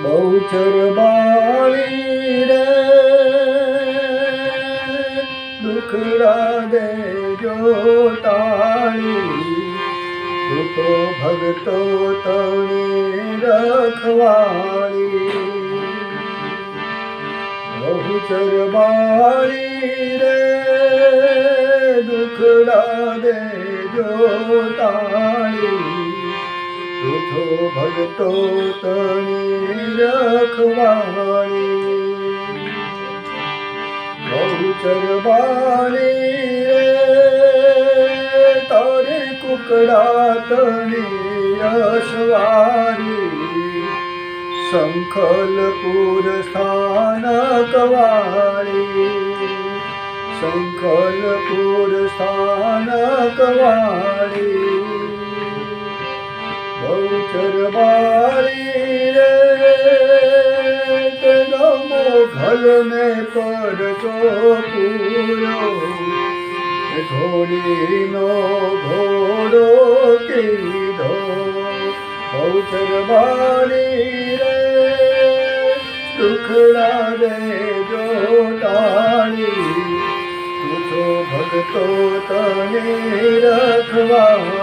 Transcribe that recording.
બહુચર બાળી રે દુખડા દેજો ટાળી, તું તો ભગતો તણી રખવાળી. બહુચર બાળી રે દુખડા દેજો ટાળી, તું તો ભગતો તણી રખવાળી. બહુચર બાળી રે તારે કુકડા તણી અસવારી, શંખલપુર સ્થાનક વાળી, શંખલપુર સ્થાનક વાળી. બહુચર બાળી રે તેનો મોઘલ ને પરચો પૂર્યો, ઘોડીનો ઘોડો કીધો. બહુચર બાળી રે દુખડા દેજો ટાળી, તું તો ભગતો તને રખવા.